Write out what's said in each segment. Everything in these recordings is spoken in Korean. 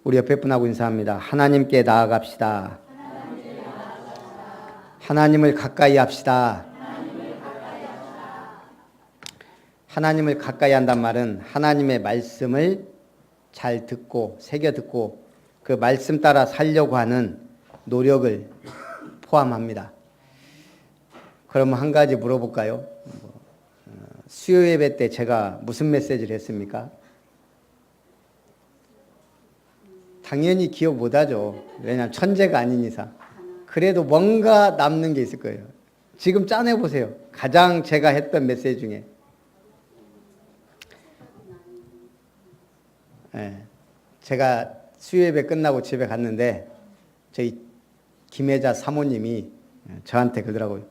우리 옆에 분하고 인사합니다. 하나님께 나아갑시다. 하나님을 가까이 합시다. 하나님을 가까이 한단 말은 하나님의 말씀을 잘 듣고 새겨 듣고 그 말씀 따라 살려고 하는 노력을 포함합니다. 그러면 한 가지 물어볼까요? 수요 예배 때 제가 무슨 메시지를 했습니까? 당연히 기억 못하죠. 왜냐하면 천재가 아닌 이상. 그래도 뭔가 남는 게 있을 거예요. 지금 짜내보세요. 가장 제가 했던 메시지 중에. 제가 수요 예배 끝나고 집에 갔는데 저희 김혜자 사모님이 저한테 그러더라고요.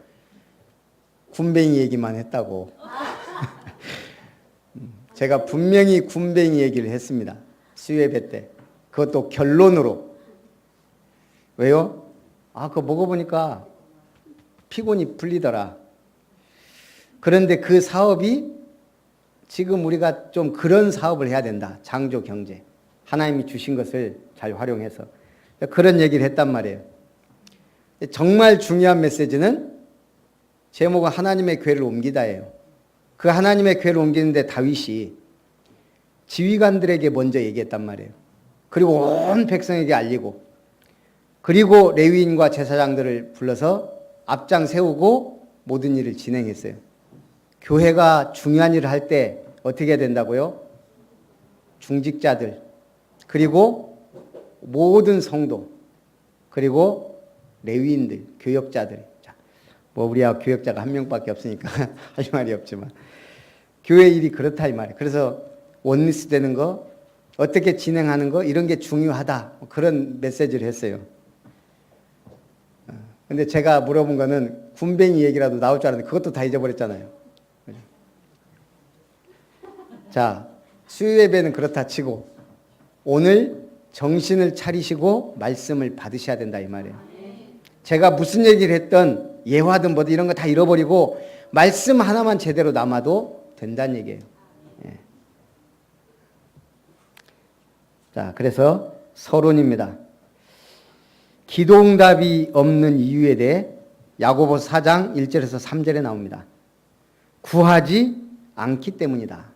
군뱅이 얘기만 했다고. 제가 분명히 군뱅이 얘기를 했습니다. 수요 예배 때. 그것도 결론으로. 왜요? 그거 먹어보니까 피곤이 풀리더라. 그런데 그 사업이 지금 우리가 좀 그런 사업을 해야 된다. 장조 경제. 하나님이 주신 것을 잘 활용해서. 그런 얘기를 했단 말이에요. 정말 중요한 메시지는 제목은 하나님의 교회를 옮기다예요. 그 하나님의 교회를 옮기는데 다윗이 지휘관들에게 먼저 얘기했단 말이에요. 그리고 온 백성에게 알리고 그리고 레위인과 제사장들을 불러서 앞장 세우고 모든 일을 진행했어요. 교회가 중요한 일을 할 때 어떻게 해야 된다고요? 중직자들 그리고 모든 성도 그리고 레위인들, 교역자들. 우리야 교역자가 한 명밖에 없으니까 할 말이 없지만 교회 일이 그렇다 이 말이에요. 그래서 원리스 되는 거 어떻게 진행하는 거 이런 게 중요하다. 그런 메시지를 했어요. 근데 제가 물어본 거는 군뱅이 얘기라도 나올 줄 알았는데 그것도 다 잊어버렸잖아요. 자, 수요 예배는 그렇다 치고 오늘 정신을 차리시고 말씀을 받으셔야 된다 이 말이에요. 제가 무슨 얘기를 했던 예화든 뭐든 이런 거 다 잃어버리고 말씀 하나만 제대로 남아도 된다는 얘기예요. 자, 그래서 서론입니다. 기도응답이 없는 이유에 대해 야고보서 4장 1절에서 3절에 나옵니다. 구하지 않기 때문이다.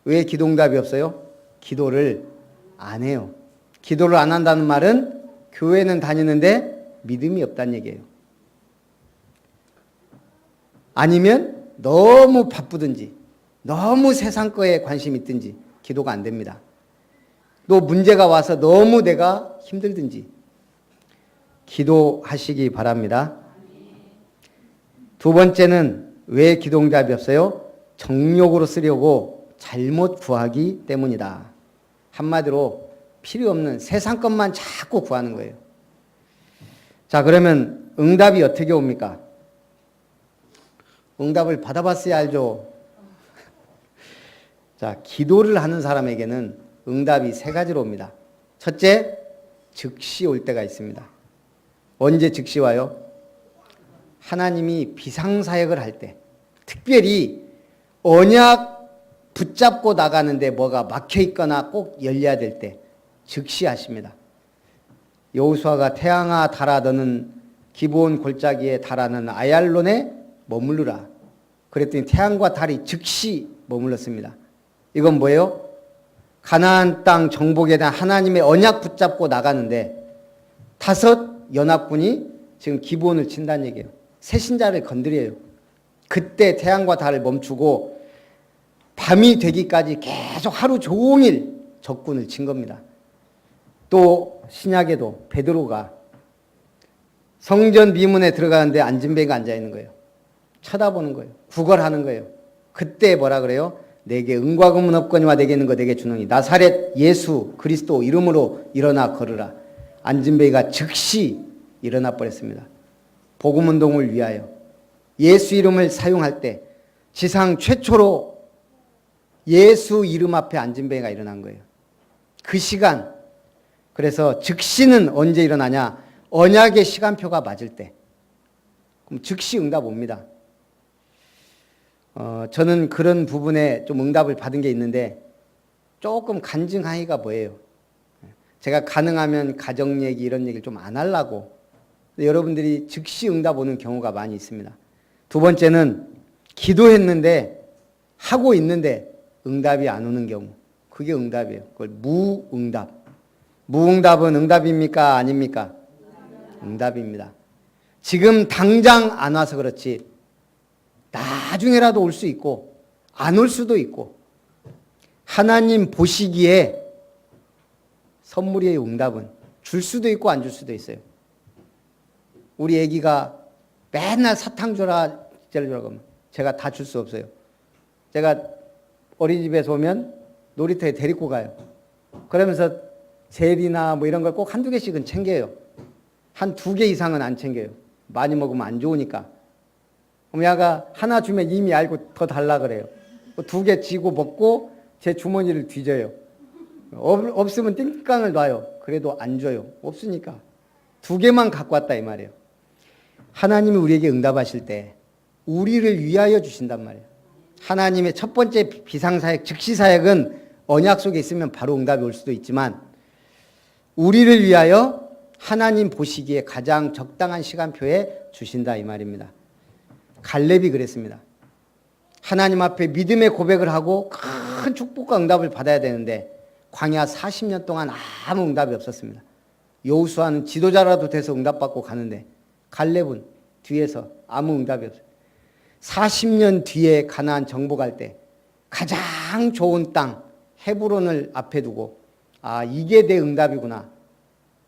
왜 기도응답이 없어요? 기도를 안 해요. 기도를 안 한다는 말은 교회는 다니는데 믿음이 없다는 얘기예요. 아니면 너무 바쁘든지 너무 세상 거에 관심이 있든지 기도가 안 됩니다. 또 문제가 와서 너무 내가 힘들든지 기도하시기 바랍니다. 두 번째는 왜 기도응답이 없어요? 정욕으로 쓰려고 잘못 구하기 때문이다. 한마디로 필요 없는 세상 것만 자꾸 구하는 거예요. 자, 그러면 응답이 어떻게 옵니까? 응답을 받아봤어야 알죠. 자, 기도를 하는 사람에게는 응답이 세 가지로 옵니다. 첫째, 즉시 올 때가 있습니다. 언제 즉시 와요? 하나님이 비상사역을 할 때, 특별히 언약 붙잡고 나가는데 뭐가 막혀 있거나 꼭 열려야 될 때 즉시 하십니다. 여호수아가 태양아 달아 너는 기브온 골짜기에 달아는 아얄론에 머무르라. 그랬더니 태양과 달이 즉시 머물렀습니다. 이건 뭐예요? 가나안 땅 정복에 대한 하나님의 언약 붙잡고 나가는데 5 연합군이 지금 기브온을 친다는 얘기예요. 새신자를 건드려요. 그때 태양과 달을 멈추고 밤이 되기까지 계속 하루 종일 적군을 친 겁니다. 또 신약에도 베드로가 성전 미문에 들어가는데 안진뱅이가 앉아있는 거예요. 쳐다보는 거예요. 구걸하는 거예요. 그때 뭐라 그래요? 내게 은과 금은 없거니와 내게 있는 거 내게 주노니 나사렛 예수 그리스도 이름으로 일어나 걸으라. 안진뱅이가 즉시 일어나 버렸습니다. 복음운동을 위하여 예수 이름을 사용할 때 지상 최초로 예수 이름 앞에 안진뱅이가 일어난 거예요. 그 시간. 그래서 즉시는 언제 일어나냐? 언약의 시간표가 맞을 때. 그럼 즉시 응답 옵니다. 저는 그런 부분에 좀 응답을 받은 게 있는데 조금 간증하기가 뭐예요? 제가 가능하면 가정 얘기 이런 얘기를 좀 안 하려고. 여러분들이 즉시 응답 오는 경우가 많이 있습니다. 두 번째는 기도했는데 하고 있는데 응답이 안 오는 경우. 그게 응답이에요. 그걸 무응답. 무응답은 응답입니까? 아닙니까? 응답입니다. 지금 당장 안 와서 그렇지 나중에라도 올 수 있고 안 올 수도 있고 하나님 보시기에 선물이에요. 응답은 줄 수도 있고 안 줄 수도 있어요. 우리 애기가 맨날 사탕 줘라 젤 그러면 제가 다 줄 수 없어요. 제가 어린이집에서 오면 놀이터에 데리고 가요. 그러면서 젤이나 뭐 이런 걸 꼭 한두 개씩은 챙겨요. 한 2개 이상은 안 챙겨요. 많이 먹으면 안 좋으니까. 그럼 야가 하나 주면 이미 알고 더 달라 그래요. 2개 쥐고 먹고 제 주머니를 뒤져요. 없으면 띵깡을 놔요. 그래도 안 줘요. 없으니까. 2개만 갖고 왔다 이 말이에요. 하나님이 우리에게 응답하실 때 우리를 위하여 주신단 말이에요. 하나님의 첫 번째 비상사역, 즉시사역은 언약 속에 있으면 바로 응답이 올 수도 있지만 우리를 위하여 하나님 보시기에 가장 적당한 시간표에 주신다 이 말입니다. 갈렙이 그랬습니다. 하나님 앞에 믿음의 고백을 하고 큰 축복과 응답을 받아야 되는데 광야 40년 동안 아무 응답이 없었습니다. 여호수아는 지도자라도 돼서 응답받고 가는데 갈렙은 뒤에서 아무 응답이 없어요. 40년 뒤에 가나안 정복할 때 가장 좋은 땅 헤브론을 앞에 두고 아 이게 내 응답이구나.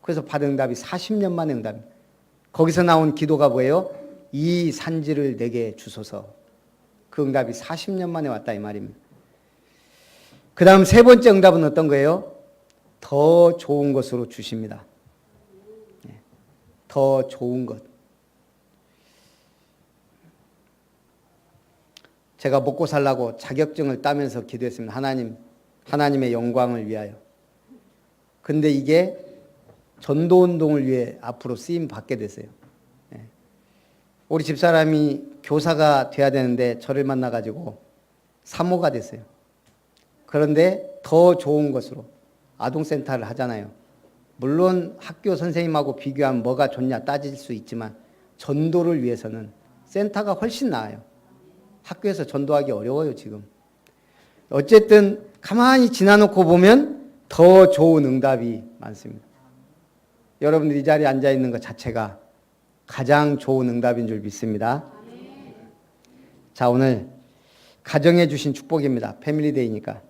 그래서 받은 응답이 40년 만의 응답입니다. 거기서 나온 기도가 뭐예요? 이 산지를 내게 주소서. 그 응답이 40년 만에 왔다 이 말입니다. 그 다음 세 번째 응답은 어떤 거예요? 더 좋은 것으로 주십니다. 더 좋은 것. 제가 먹고 살라고 자격증을 따면서 기도했습니다. 하나님의 영광을 위하여. 근데 이게 전도운동을 위해 앞으로 쓰임 받게 됐어요. 우리 집사람이 교사가 돼야 되는데 저를 만나가지고 사모가 됐어요. 그런데 더 좋은 것으로 아동센터를 하잖아요. 물론 학교 선생님하고 비교하면 뭐가 좋냐 따질 수 있지만 전도를 위해서는 센터가 훨씬 나아요. 학교에서 전도하기 어려워요 지금. 어쨌든 가만히 지나놓고 보면 더 좋은 응답이 많습니다. 여러분들 이 자리에 앉아있는 것 자체가 가장 좋은 응답인 줄 믿습니다. 자, 오늘 가정해 주신 축복입니다. 패밀리데이니까.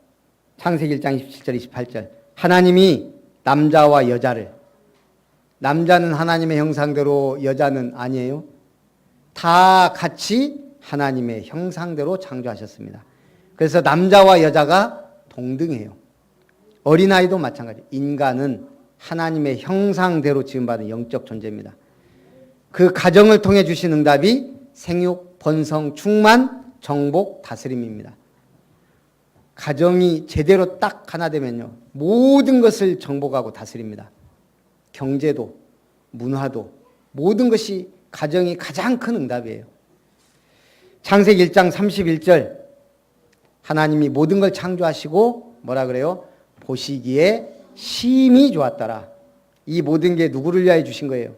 창세기 1장 27절 28절 하나님이 남자와 여자를, 남자는 하나님의 형상대로 여자는 아니에요. 다 같이 하나님의 형상대로 창조하셨습니다. 그래서 남자와 여자가 동등해요. 어린아이도 마찬가지. 인간은 하나님의 형상대로 지음받은 영적 존재입니다. 그 가정을 통해 주신 응답이 생육, 번성, 충만, 정복, 다스림입니다. 가정이 제대로 딱 하나 되면요. 모든 것을 정복하고 다스립니다. 경제도, 문화도, 모든 것이 가정이 가장 큰 응답이에요. 창세기 1장 31절 하나님이 모든 걸 창조하시고 뭐라 그래요? 보시기에 심히 좋았더라. 이 모든 게 누구를 위하여 주신 거예요?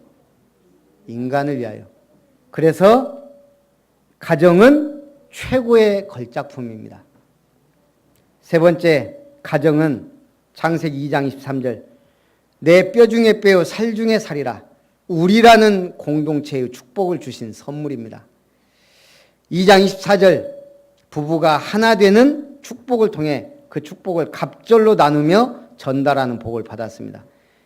인간을 위하여. 그래서 가정은 최고의 걸작품입니다. 세 번째, 가정은 창세기 2장 23절 내 뼈 중에 뼈요 살 중에 살이라. 우리라는 공동체의 축복을 주신 선물입니다. 2장 24절 부부가 하나 되는 축복을 통해 그 축복을 갑절로 나누며 전달하는 복을 받았습니다.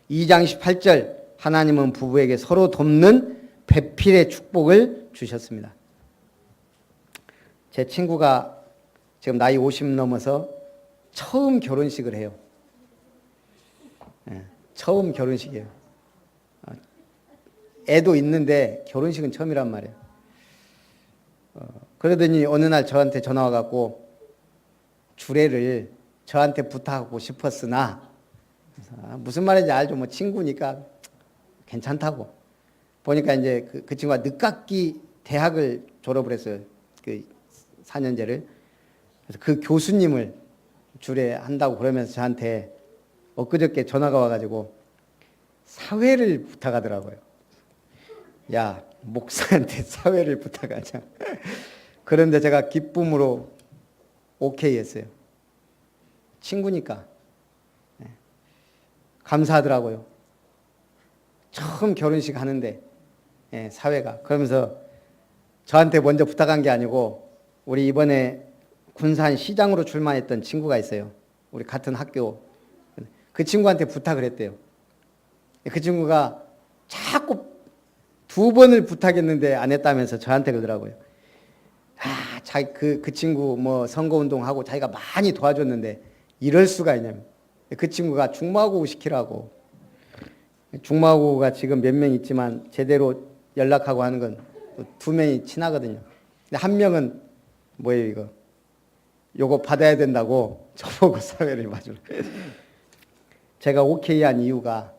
2장 28절 하나님은 부부에게 서로 돕는 배필의 축복을 주셨습니다. 제 친구가 지금 나이 50 넘어서 처음 결혼식을 해요. 처음 결혼식이에요. 애도 있는데 결혼식은 처음이란 말이에요. 그러더니 어느 날 저한테 전화 와갖고 주례를 저한테 부탁하고 싶었으나 무슨 말인지 알죠. 뭐 친구니까 괜찮다고. 보니까 이제 그 친구가 늦깎이 대학을 졸업을 했어요. 그 4년제를. 그래서 그 교수님을 주례한다고 그러면서 저한테 엊그저께 전화가 와가지고 사회를 부탁하더라고요. 야, 목사한테 사회를 부탁하자. 그런데 제가 기쁨으로 오케이 했어요. 친구니까. 감사하더라고요. 처음 결혼식 하는데 사회가. 그러면서 저한테 먼저 부탁한 게 아니고 우리 이번에 군산 시장으로 출마했던 친구가 있어요. 우리 같은 학교. 그 친구한테 부탁을 했대요. 그 친구가 자꾸 2번을 부탁했는데 안 했다면서 저한테 그러더라고요. 그 친구 뭐 선거운동하고 자기가 많이 도와줬는데 이럴 수가 있냐면 그 친구가 중마고 시키라고. 중마고가 지금 몇 명 있지만 제대로 연락하고 하는 건 2명이 친하거든요. 근데 1명은 뭐예요 이거? 요거 받아야 된다고 저보고 사회를 봐주라. 제가 오케이 한 이유가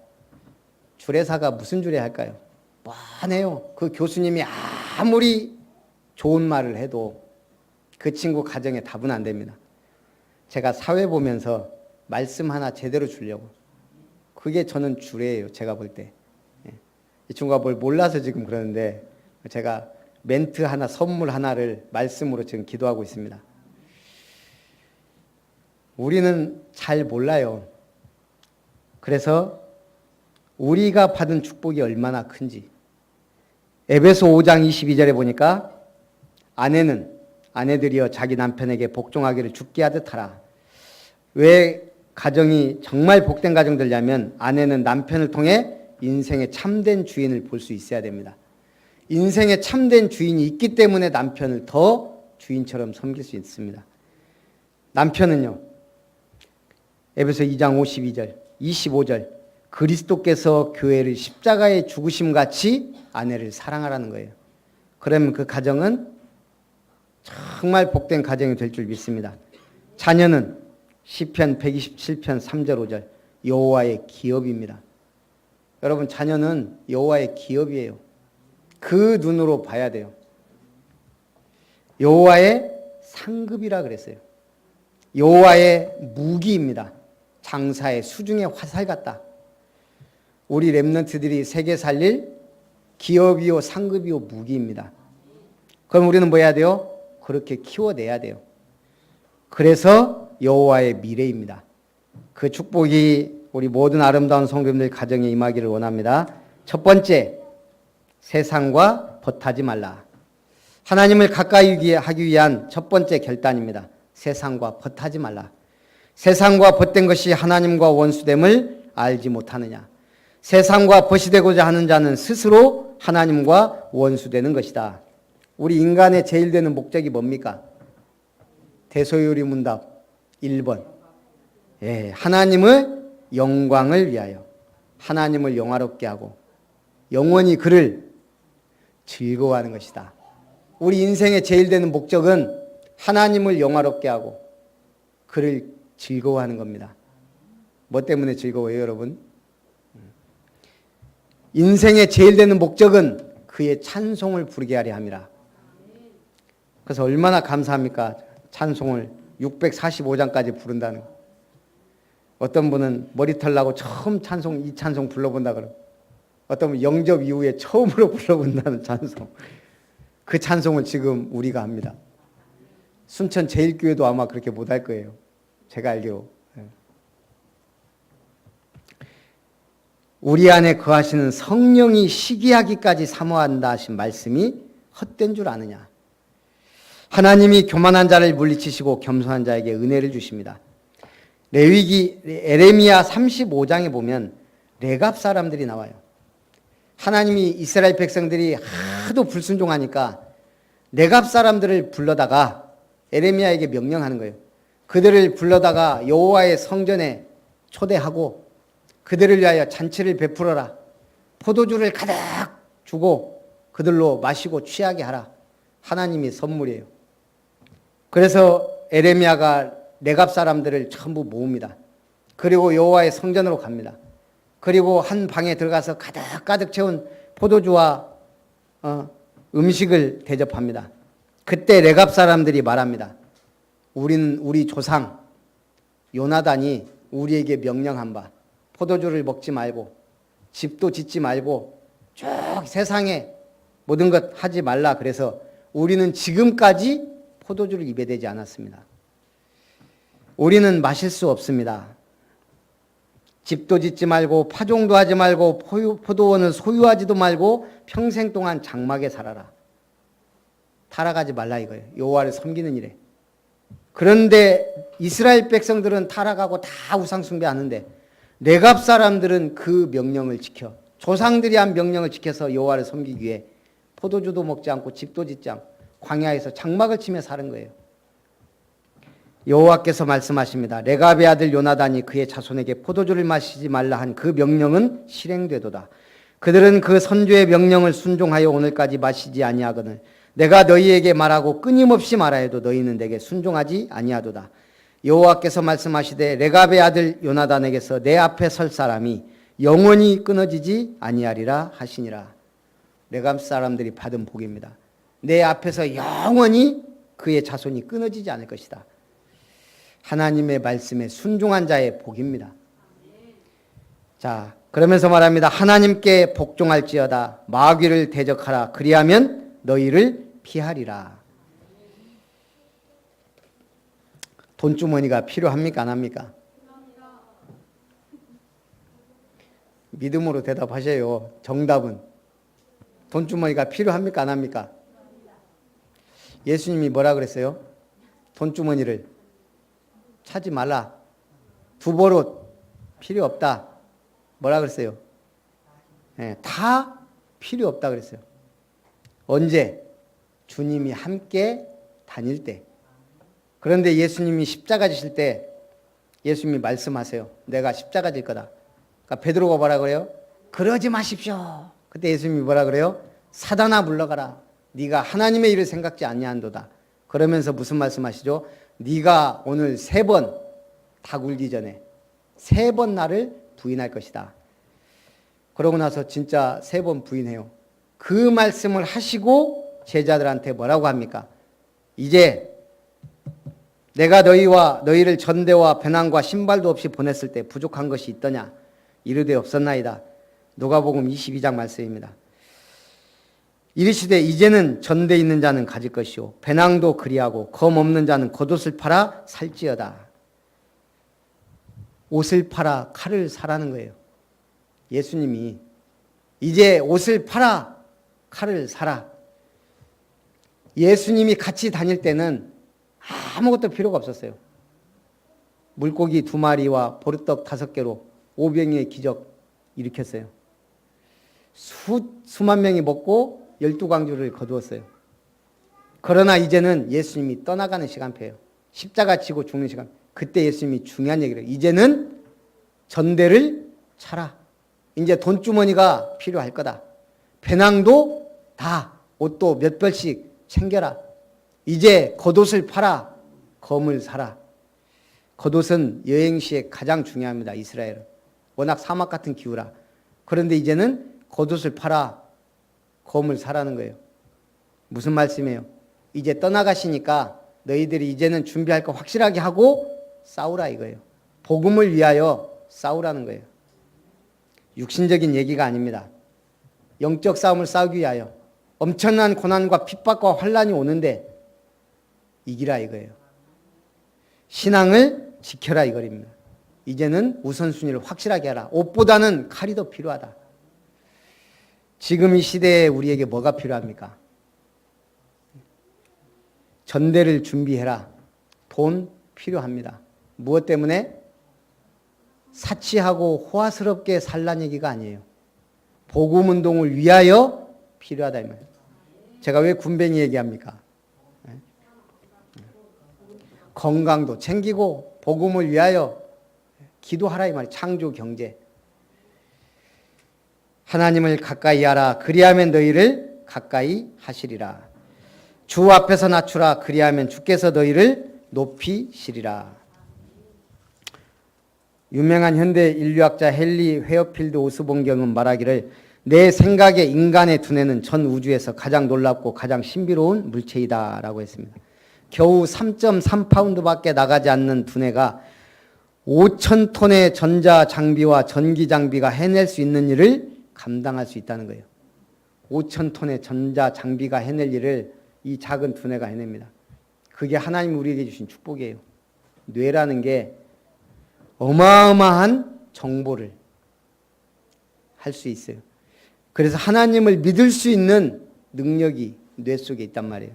주례사가 무슨 주례 할까요? 뻔해요. 그 교수님이 아무리 좋은 말을 해도 그 친구 가정에 답은 안 됩니다. 제가 사회 보면서 말씀 하나 제대로 주려고. 그게 저는 주례예요. 제가 볼 때. 이 친구가 뭘 몰라서 지금 그러는데 제가 멘트 하나, 선물 하나를 말씀으로 지금 기도하고 있습니다. 우리는 잘 몰라요. 그래서 우리가 받은 축복이 얼마나 큰지. 에베소 5장 22절에 보니까 아내들이여 자기 남편에게 복종하기를 죽게 하듯 하라. 왜 가정이 정말 복된 가정 되려면 아내는 남편을 통해 인생의 참된 주인을 볼 수 있어야 됩니다. 인생의 참된 주인이 있기 때문에 남편을 더 주인처럼 섬길 수 있습니다. 남편은요. 에베소 2장 52절, 25절 그리스도께서 교회를 십자가에 죽으심 같이 아내를 사랑하라는 거예요. 그러면 그 가정은 정말 복된 가정이 될 줄 믿습니다. 자녀는 시편 127편 3절 5절 여호와의 기업입니다. 여러분 자녀는 여호와의 기업이에요. 그 눈으로 봐야 돼요. 여호와의 상급이라 그랬어요. 여호와의 무기입니다. 장사의 수중의 화살 같다. 우리 렘넌트들이 세계 살릴 기업이요 상급이요 무기입니다. 그럼 우리는 뭐 해야 돼요? 그렇게 키워내야 돼요. 그래서 여호와의 미래입니다. 그 축복이 우리 모든 아름다운 성도님들 가정에 임하기를 원합니다. 첫 번째, 세상과 벗하지 말라. 하나님을 가까이 하기 위한 첫 번째 결단입니다. 세상과 벗하지 말라. 세상과 벗된 것이 하나님과 원수됨을 알지 못하느냐. 세상과 벗이 되고자 하는 자는 스스로 하나님과 원수되는 것이다. 우리 인간의 제일 되는 목적이 뭡니까? 대소요리 문답 1번. 하나님의 영광을 위하여 하나님을 영화롭게 하고 영원히 그를 즐거워하는 것이다. 우리 인생의 제일 되는 목적은 하나님을 영화롭게 하고 그를 즐거워하는 겁니다. 뭐 때문에 즐거워요, 여러분? 인생의 제일 되는 목적은 그의 찬송을 부르게 하려 함이라. 그래서 얼마나 감사합니까? 찬송을 645장까지 부른다는 거. 어떤 분은 머리털 나고 처음 이 찬송 불러본다 그러고 어떤 분은 영접 이후에 처음으로 불러본다는 찬송. 그 찬송을 지금 우리가 합니다. 순천 제일교회도 아마 그렇게 못할 거예요. 제가 알기로. 우리 안에 거하시는 성령이 시기하기까지 사모한다 하신 말씀이 헛된 줄 아느냐. 하나님이 교만한 자를 물리치시고 겸손한 자에게 은혜를 주십니다. 에레미야 35장에 보면 레갑 사람들이 나와요. 하나님이 이스라엘 백성들이 하도 불순종하니까 레갑 사람들을 불러다가 에레미야에게 명령하는 거예요. 그들을 불러다가 여호와의 성전에 초대하고 그들을 위하여 잔치를 베풀어라. 포도주를 가득 주고 그들로 마시고 취하게 하라. 하나님이 선물이에요. 그래서 에레미야가 레갑 사람들을 전부 모읍니다. 그리고 여호와의 성전으로 갑니다. 그리고 한 방에 들어가서 가득 채운 포도주와 음식을 대접합니다. 그때 레갑 사람들이 말합니다. 우리 조상 요나단이 우리에게 명령한 바 포도주를 먹지 말고 집도 짓지 말고 쭉 세상에 모든 것 하지 말라. 그래서 우리는 지금까지 포도주를 입에 대지 않았습니다. 우리는 마실 수 없습니다. 집도 짓지 말고 파종도 하지 말고 포도원을 소유하지도 말고 평생 동안 장막에 살아라. 타락하지 말라 이거예요. 여호와를 섬기는 일에. 그런데 이스라엘 백성들은 타락하고 다 우상 숭배하는데 레갑 사람들은 그 명령을 지켜 조상들이 한 명령을 지켜서 여호와를 섬기기 위해 포도주도 먹지 않고 집도 짓지 않고 광야에서 장막을 치며 사는 거예요. 여호와께서 말씀하십니다. 레갑의 아들 요나단이 그의 자손에게 포도주를 마시지 말라 한 그 명령은 실행되도다. 그들은 그 선조의 명령을 순종하여 오늘까지 마시지 아니하거늘 내가 너희에게 말하고 끊임없이 말하여도 너희는 내게 순종하지 아니하도다. 여호와께서 말씀하시되 레갑의 아들 요나단에게서 내 앞에 설 사람이 영원히 끊어지지 아니하리라 하시니라. 레갑 사람들이 받은 복입니다. 내 앞에서 영원히 그의 자손이 끊어지지 않을 것이다. 하나님의 말씀에 순종한 자의 복입니다. 자, 그러면서 말합니다. 하나님께 복종할지어다. 마귀를 대적하라. 그리하면 너희를 피하리라. 돈주머니가 필요합니까? 안 합니까? 믿음으로 대답하세요. 정답은 돈주머니가 필요합니까? 안 합니까? 예수님이 뭐라 그랬어요? 돈주머니를 차지 말라. 두 버릇 필요 없다. 뭐라 그랬어요? 네, 다 필요 없다 그랬어요. 언제? 주님이 함께 다닐 때. 그런데 예수님이 십자가 지실 때 예수님이 말씀하세요. 내가 십자가 질 거다. 그러니까 베드로가 뭐라 그래요? 그러지 마십시오. 그때 예수님이 뭐라 그래요? 사단아 물러가라. 네가 하나님의 일을 생각지 아니한도다. 그러면서 무슨 말씀하시죠? 네가 오늘 3번 닭 울기 전에 3번 나를 부인할 것이다. 그러고 나서 진짜 3번 부인해요. 그 말씀을 하시고 제자들한테 뭐라고 합니까? 이제 내가 너희를 전대와 배낭과 신발도 없이 보냈을 때 부족한 것이 있더냐? 이르되 없었나이다. 누가복음 22장 말씀입니다. 이르시되 이제는 전대 있는 자는 가질 것이요 배낭도 그리하고 검 없는 자는 겉옷을 팔아 살지어다. 옷을 팔아 칼을 사라는 거예요. 예수님이 이제 옷을 팔아 칼을 사라. 예수님이 같이 다닐 때는 아무것도 필요가 없었어요. 물고기 2마리와 보리떡 5개로 500명의 기적 일으켰어요. 수만 명이 먹고 12광주를 거두었어요. 그러나 이제는 예수님이 떠나가는 시간표예요. 십자가 지고 죽는 시간. 그때 예수님이 중요한 얘기를 해요. 이제는 전대를 차라. 이제 돈주머니가 필요할 거다. 배낭도 다 옷도 몇 벌씩 챙겨라. 이제 겉옷을 팔아 검을 사라. 겉옷은 여행 시에 가장 중요합니다. 이스라엘은. 워낙 사막 같은 기후라. 그런데 이제는 겉옷을 팔아 검을 사라는 거예요. 무슨 말씀이에요? 이제 떠나가시니까 너희들이 이제는 준비할 거 확실하게 하고 싸우라 이거예요. 복음을 위하여 싸우라는 거예요. 육신적인 얘기가 아닙니다. 영적 싸움을 싸우기 위하여 엄청난 고난과 핍박과 환란이 오는데 이기라 이거예요. 신앙을 지켜라 이거입니다. 이제는 우선순위를 확실하게 하라. 옷보다는 칼이 더 필요하다. 지금 이 시대에 우리에게 뭐가 필요합니까? 전대를 준비해라. 돈 필요합니다. 무엇 때문에? 사치하고 호화스럽게 살란 얘기가 아니에요. 복음운동을 위하여 필요하다 이 말이에요. 제가 왜 군뱅이 얘기합니까? 건강도 챙기고 복음을 위하여 기도하라 이 말이에요. 창조 경제. 하나님을 가까이 하라. 그리하면 너희를 가까이 하시리라. 주 앞에서 낮추라. 그리하면 주께서 너희를 높이시리라. 유명한 현대 인류학자 헨리 헤어필드 오스본경은 말하기를 내 생각에 인간의 두뇌는 전 우주에서 가장 놀랍고 가장 신비로운 물체이다 라고 했습니다. 겨우 3.3파운드밖에 나가지 않는 두뇌가 5천 톤의 전자 장비와 전기 장비가 해낼 수 있는 일을 감당할 수 있다는 거예요. 5천 톤의 전자 장비가 해낼 일을 이 작은 두뇌가 해냅니다. 그게 하나님 우리에게 주신 축복이에요. 뇌라는 게 어마어마한 정보를 할 수 있어요. 그래서 하나님을 믿을 수 있는 능력이 뇌 속에 있단 말이에요.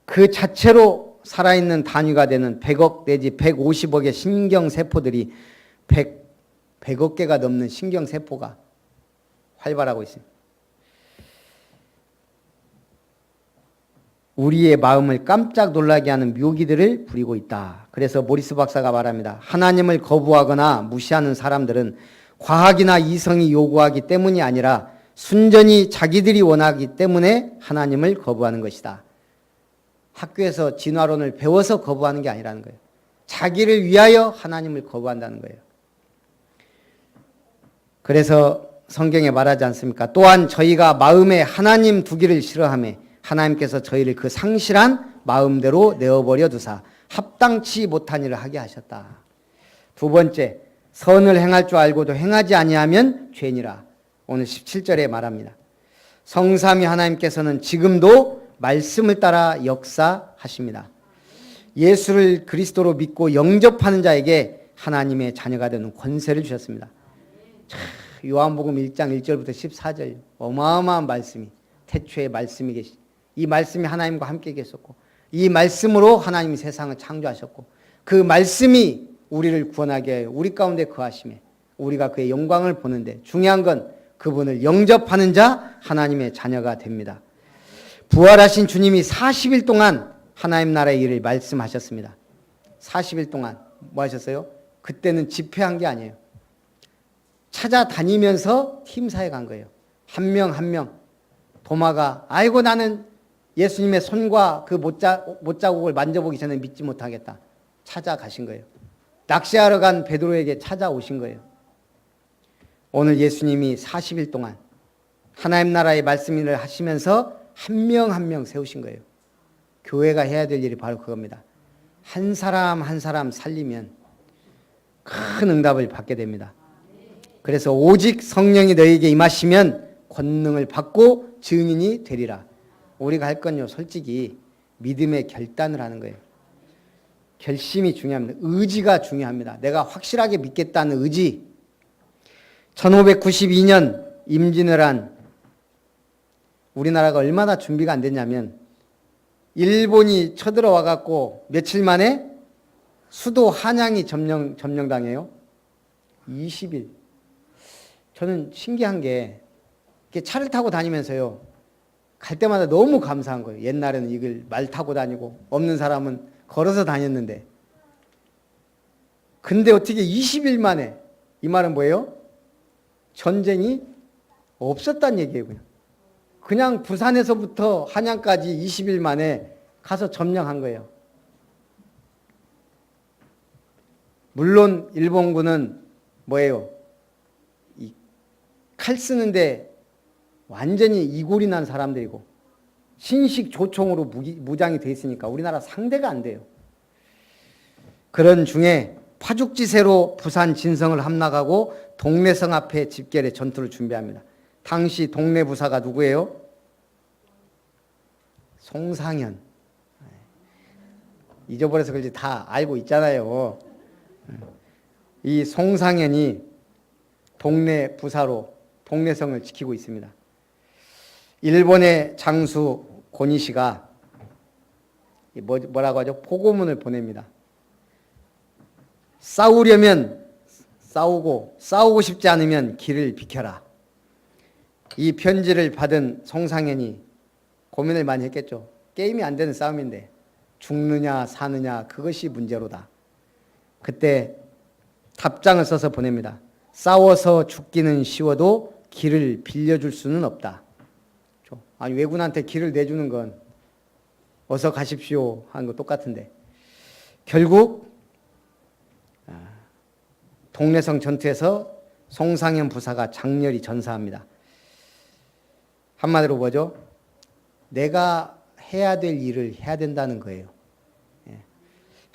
그 자체로 살아있는 단위가 되는 100억 내지 150억의 신경세포들이 100억 개가 넘는 신경세포가 활발하고 있습니다. 우리의 마음을 깜짝 놀라게 하는 묘기들을 부리고 있다. 그래서 모리스 박사가 말합니다. 하나님을 거부하거나 무시하는 사람들은 과학이나 이성이 요구하기 때문이 아니라 순전히 자기들이 원하기 때문에 하나님을 거부하는 것이다. 학교에서 진화론을 배워서 거부하는 게 아니라는 거예요. 자기를 위하여 하나님을 거부한다는 거예요. 그래서 성경에 말하지 않습니까? 또한 저희가 마음에 하나님 두기를 싫어하며 하나님께서 저희를 그 상실한 마음대로 내어버려 두사 합당치 못한 일을 하게 하셨다. 두 번째, 선을 행할 줄 알고도 행하지 아니하면 죄니라. 오늘 17절에 말합니다. 성삼위 하나님께서는 지금도 말씀을 따라 역사하십니다. 예수를 그리스도로 믿고 영접하는 자에게 하나님의 자녀가 되는 권세를 주셨습니다. 요한복음 1장 1절부터 14절 어마어마한 말씀이 태초에 말씀이 계시. 이 말씀이 하나님과 함께 계셨고 이 말씀으로 하나님이 세상을 창조하셨고 그 말씀이 우리를 구원하게 하여 우리 가운데 거하심에 우리가 그의 영광을 보는데 중요한 건 그분을 영접하는 자 하나님의 자녀가 됩니다. 부활하신 주님이 40일 동안 하나님 나라의 일을 말씀하셨습니다. 40일 동안 뭐 하셨어요? 그때는 집회한 게 아니에요. 찾아다니면서 팀사에 간 거예요. 한 명 한 명. 도마가 아이고 나는 예수님의 손과 그 못자국을 만져보기 전에 믿지 못하겠다. 찾아가신 거예요. 낚시하러 간 베드로에게 찾아오신 거예요. 오늘 예수님이 40일 동안 하나님 나라의 말씀을 하시면서 한 명 한 명 세우신 거예요. 교회가 해야 될 일이 바로 그겁니다. 한 사람 한 사람 살리면 큰 응답을 받게 됩니다. 그래서 오직 성령이 너희에게 임하시면 권능을 받고 증인이 되리라. 우리가 할 건요 솔직히 믿음의 결단을 하는 거예요. 결심이 중요합니다. 의지가 중요합니다. 내가 확실하게 믿겠다는 의지. 1592년 임진을 한 우리나라가 얼마나 준비가 안 됐냐면 일본이 쳐들어와 갖고 며칠 만에 수도 한양이 점령당해요. 20일. 저는 신기한 게 차를 타고 다니면서요. 갈 때마다 너무 감사한 거예요. 옛날에는 이걸 말 타고 다니고 없는 사람은 걸어서 다녔는데 근데 어떻게 20일 만에 이 말은 뭐예요? 전쟁이 없었다는 얘기예요. 그냥 부산에서부터 한양까지 20일 만에 가서 점령한 거예요. 물론 일본군은 뭐예요? 이 칼 쓰는데 완전히 이골이 난 사람들이고 신식 조총으로 무장이 돼 있으니까 우리나라 상대가 안 돼요. 그런 중에 파죽지세로 부산 진성을 함락하고 동래성 앞에 집결의 전투를 준비합니다. 당시 동래부사가 누구예요? 송상현. 잊어버려서 그런지 다 알고 있잖아요. 이 송상현이 동래부사로 동래성을 지키고 있습니다. 일본의 장수 고니시가 뭐라고 하죠? 포고문을 보냅니다. 싸우려면 싸우고 싶지 않으면 길을 비켜라. 이 편지를 받은 송상현이 고민을 많이 했겠죠. 게임이 안 되는 싸움인데 죽느냐 사느냐 그것이 문제로다. 그때 답장을 써서 보냅니다. 싸워서 죽기는 쉬워도 길을 빌려줄 수는 없다. 아니 왜군한테 길을 내주는 건 어서 가십시오 하는 거 똑같은데 결국 동래성 전투에서 송상현 부사가 장렬히 전사합니다. 한마디로 뭐죠? 내가 해야 될 일을 해야 된다는 거예요.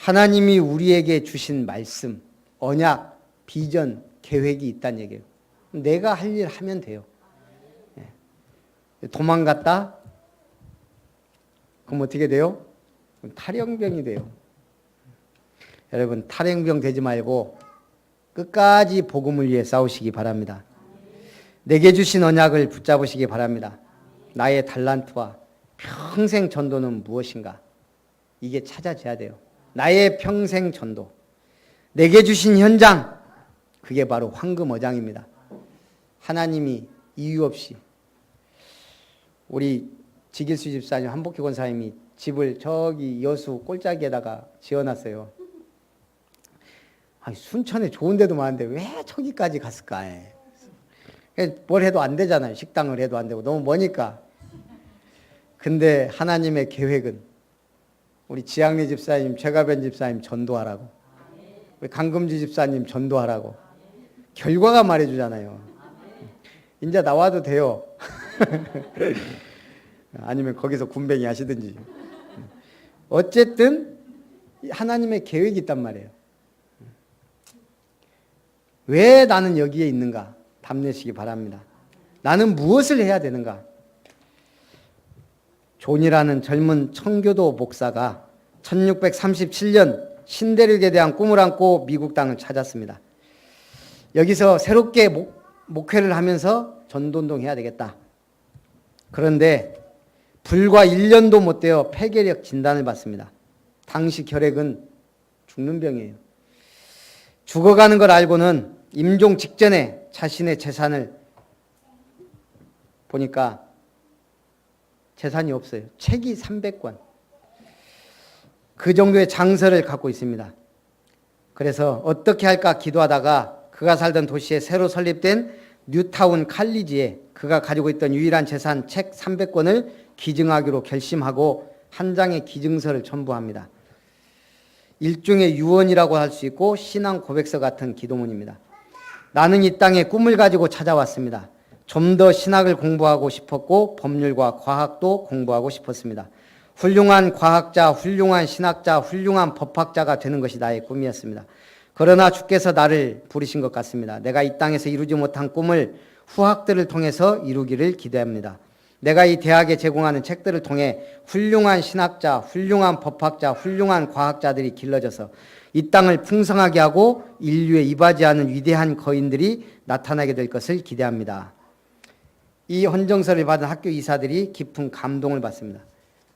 하나님이 우리에게 주신 말씀, 언약, 비전, 계획이 있다는 얘기예요. 내가 할 일 하면 돼요. 도망갔다? 그럼 어떻게 돼요? 탈영병이 돼요. 여러분, 탈영병 되지 말고 끝까지 복음을 위해 싸우시기 바랍니다. 내게 주신 언약을 붙잡으시기 바랍니다. 나의 달란트와 평생 전도는 무엇인가? 이게 찾아져야 돼요. 나의 평생 전도. 내게 주신 현장, 그게 바로 황금어장입니다. 하나님이 이유 없이 우리 지길수 집사님, 한복희 권사님이 집을 저기 여수 꼴짜기에다가 지어놨어요. 아니, 순천에 좋은 데도 많은데 왜 저기까지 갔을까? 뭘 해도 안 되잖아요. 식당을 해도 안 되고 너무 머니까. 근데 하나님의 계획은 우리 지양리 집사님, 최가변 집사님 전도하라고, 우리 강금지 집사님 전도하라고 결과가 말해주잖아요. 이제 나와도 돼요. 아니면 거기서 군뱅이 하시든지. 어쨌든 하나님의 계획이 있단 말이에요. 왜 나는 여기에 있는가? 답내시기 바랍니다. 나는 무엇을 해야 되는가? 존이라는 젊은 청교도 목사가 1637년 신대륙에 대한 꿈을 안고 미국 땅을 찾았습니다. 여기서 새롭게 목회를 하면서 전도운동 해야 되겠다. 그런데 불과 1년도 못 되어 폐결핵 진단을 받습니다. 당시 결핵은 죽는 병이에요. 죽어가는 걸 알고는 임종 직전에 자신의 재산을 보니까 재산이 없어요. 책이 300권. 그 정도의 장서를 갖고 있습니다. 그래서 어떻게 할까 기도하다가 그가 살던 도시에 새로 설립된 뉴타운 칼리지에 그가 가지고 있던 유일한 재산 책 300권을 기증하기로 결심하고 한 장의 기증서를 첨부합니다. 일종의 유언이라고 할 수 있고 신앙 고백서 같은 기도문입니다. 나는 이 땅에 꿈을 가지고 찾아왔습니다. 좀 더 신학을 공부하고 싶었고 법률과 과학도 공부하고 싶었습니다. 훌륭한 과학자, 훌륭한 신학자, 훌륭한 법학자가 되는 것이 나의 꿈이었습니다. 그러나 주께서 나를 부르신 것 같습니다. 내가 이 땅에서 이루지 못한 꿈을 후학들을 통해서 이루기를 기대합니다. 내가 이 대학에 제공하는 책들을 통해 훌륭한 신학자, 훌륭한 법학자, 훌륭한 과학자들이 길러져서 이 땅을 풍성하게 하고 인류에 이바지하는 위대한 거인들이 나타나게 될 것을 기대합니다. 이 헌정서를 받은 학교 이사들이 깊은 감동을 받습니다.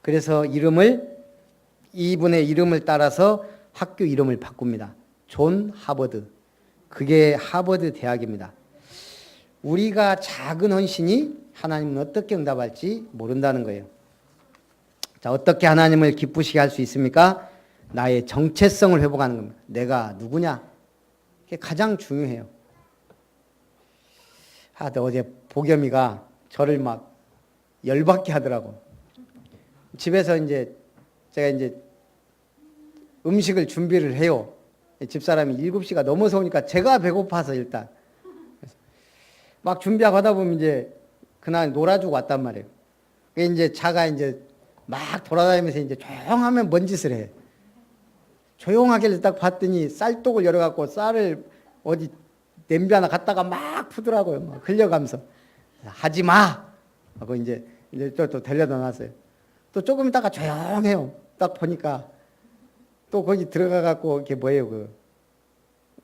그래서 이분의 이름을 따라서 학교 이름을 바꿉니다. 존 하버드. 그게 하버드 대학입니다. 우리가 작은 헌신이 하나님은 어떻게 응답할지 모른다는 거예요. 자, 어떻게 하나님을 기쁘시게 할 수 있습니까? 나의 정체성을 회복하는 겁니다. 내가 누구냐? 그게 가장 중요해요. 어제 보겸이가 저를 막 열받게 하더라고. 집에서 제가 음식을 준비를 해요. 집사람이 7시가 넘어서 오니까 제가 배고파서 일단 막 준비하고 하다 보면 그날 놀아주고 왔단 말이에요. 자가 막 돌아다니면서 조용하면 뭔 짓을 해. 조용하길래 딱 봤더니 쌀독을 열어갖고 쌀을 어디 냄비 하나 갖다가 막 푸더라고요. 막 흘려가면서. 하지 마! 하고 또 데려다 놨어요. 또 조금 있다가 조용해요. 딱 보니까 또 거기 들어가갖고 이게 뭐예요?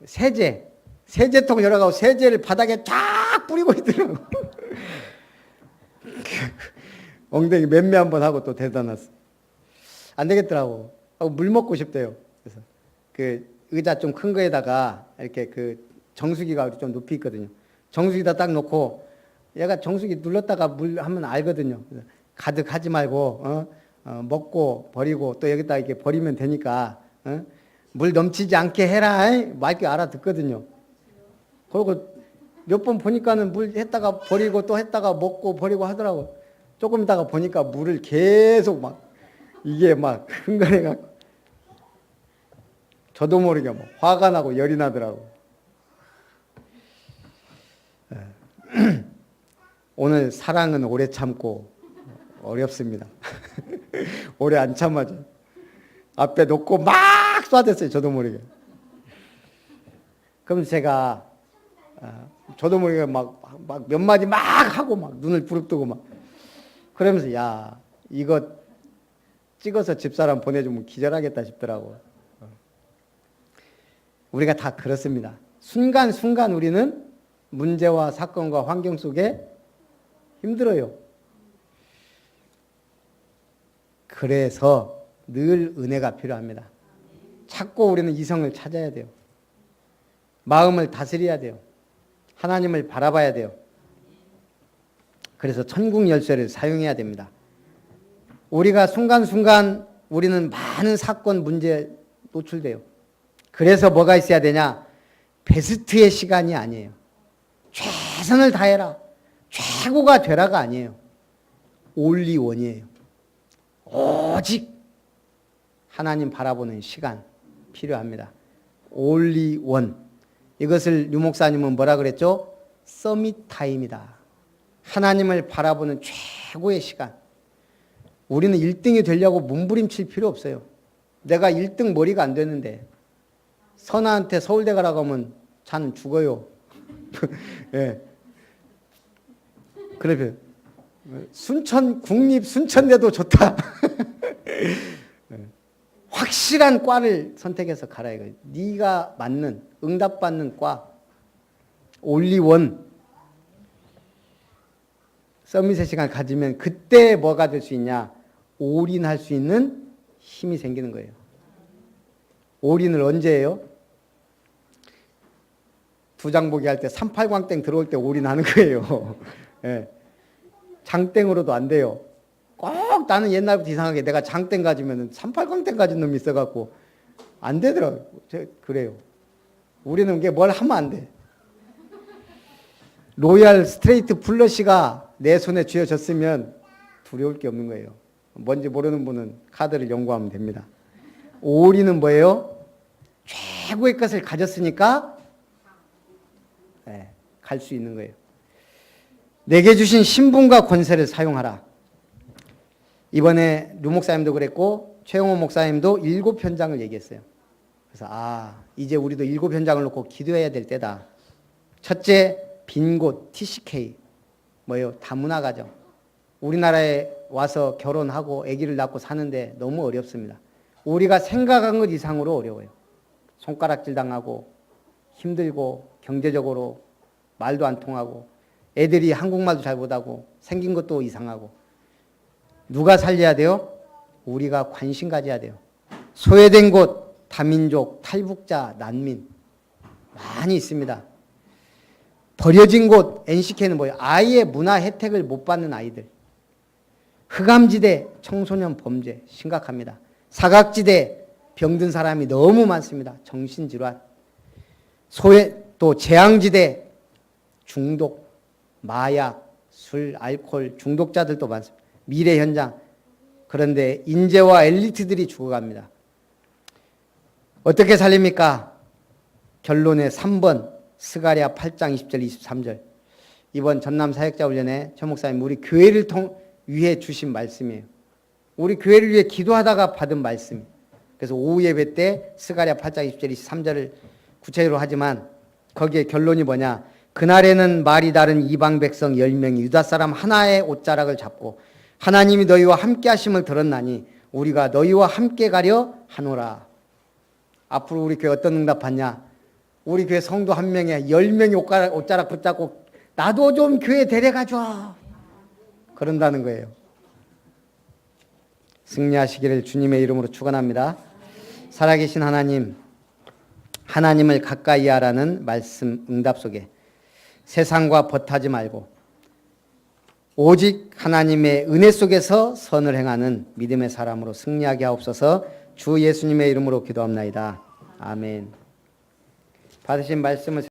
세제통을 열어가고 세제를 바닥에 쫙 뿌리고 있더라고. 엉덩이 맴매 한번 하고 또 데려다 놨어. 안 되겠더라고. 물 먹고 싶대요. 그래서 그 의자 좀 큰 거에다가 이렇게 정수기가 좀 높이 있거든요. 정수기다 딱 놓고 얘가 정수기 눌렀다가 물 하면 알거든요. 가득 하지 말고 먹고 버리고 또 여기다 이렇게 버리면 되니까 물 넘치지 않게 해라. 맑게 알아듣거든요. 그리고 몇 번 보니까는 물 했다가 버리고 또 했다가 먹고 버리고 하더라고. 조금 있다가 보니까 물을 계속 막 흥건해갖고 저도 모르게 화가 나고 열이 나더라고. 오늘 사랑은 오래 참고 어렵습니다. 오래 안 참아져. 앞에 놓고 막 하도 안 됐어요. 저도 모르게. 그럼 제가 저도 모르게 막 몇 마디 막 하고 막 눈을 부릅뜨고 막 그러면서 야 이거 찍어서 집사람 보내주면 기절하겠다 싶더라고. 우리가 다 그렇습니다. 순간순간 우리는 문제와 사건과 환경 속에 힘들어요. 그래서 늘 은혜가 필요합니다. 자꾸 우리는 이성을 찾아야 돼요. 마음을 다스려야 돼요. 하나님을 바라봐야 돼요. 그래서 천국 열쇠를 사용해야 됩니다. 우리가 순간순간 우리는 많은 사건, 문제에 노출돼요. 그래서 뭐가 있어야 되냐? 베스트의 시간이 아니에요. 최선을 다해라. 최고가 되라가 아니에요. 올리 원이에요. 오직 하나님 바라보는 시간 필요합니다. 올리 원. 이것을 류 목사님은 뭐라 그랬죠? 서밋 타임이다. 하나님을 바라보는 최고의 시간. 우리는 1등이 되려고 몸부림칠 필요 없어요. 내가 1등 머리가 안 되는데 선아한테 서울대 가라고 하면 자는 죽어요. 예. 그래. 국립 순천대도 좋다. 확실한 과를 선택해서 가라 이거예요. 네가 맞는 응답받는 과 올리원 서밋의 시간 가지면 그때 뭐가 될 수 있냐? 올인할 수 있는 힘이 생기는 거예요. 올인을 언제 해요? 두장보기 할 때 38광땡 들어올 때 올인하는 거예요. 예. 장땡으로도 안 돼요. 꼭 나는 옛날부터 이상하게 내가 장땡 가지면 38광땡 가진 놈이 있어갖고 안 되더라고요. 그래요. 우리는 이게 뭘 하면 안 돼. 로얄 스트레이트 플러시가 내 손에 쥐어졌으면 두려울 게 없는 거예요. 뭔지 모르는 분은 카드를 연구하면 됩니다. 올인은 뭐예요? 최고의 것을 가졌으니까 갈 수 있는 거예요. 내게 주신 신분과 권세를 사용하라. 이번에 류 목사님도 그랬고 최영호 목사님도 7현장을 얘기했어요. 그래서 이제 우리도 7현장을 놓고 기도해야 될 때다. 첫째, 빈 곳 TCK 뭐예요? 다문화 가정. 우리나라에 와서 결혼하고 아기를 낳고 사는데 너무 어렵습니다. 우리가 생각한 것 이상으로 어려워요. 손가락질 당하고 힘들고 경제적으로 말도 안 통하고 애들이 한국말도 잘 못하고 생긴 것도 이상하고 누가 살려야 돼요? 우리가 관심 가져야 돼요. 소외된 곳, 다민족, 탈북자, 난민 많이 있습니다. 버려진 곳, NCK는 뭐예요? 아예 문화 혜택을 못 받는 아이들. 흑암지대, 청소년 범죄 심각합니다. 사각지대, 병든 사람이 너무 많습니다. 정신질환. 또 재앙지대, 중독, 마약, 술, 알코올 중독자들도 많습니다. 미래 현장. 그런데 인재와 엘리트들이 죽어갑니다. 어떻게 살립니까? 결론의 3번 스가랴 8장 20절 23절. 이번 전남 사역자훈련에 최 목사님 우리 교회를 위해 주신 말씀이에요. 우리 교회를 위해 기도하다가 받은 말씀. 그래서 오후 예배 때 스가랴 8장 20절 23절을 구체적으로 하지만 거기에 결론이 뭐냐? 그날에는 말이 다른 이방 백성 10명이 유다 사람 하나의 옷자락을 잡고 하나님이 너희와 함께 하심을 들었나니 우리가 너희와 함께 가려 하노라. 앞으로 우리 교회 어떤 응답 받냐? 우리 교회 성도 한 명에 10명이 옷자락 붙잡고 나도 좀 교회 데려가줘. 그런다는 거예요. 승리하시기를 주님의 이름으로 축원합니다. 살아계신 하나님, 하나님을 가까이 하라는 말씀 응답 속에 세상과 벗하지 말고 오직 하나님의 은혜 속에서 선을 행하는 믿음의 사람으로 승리하게 하옵소서. 주 예수님의 이름으로 기도합나이다. 아멘. 받으신 말씀을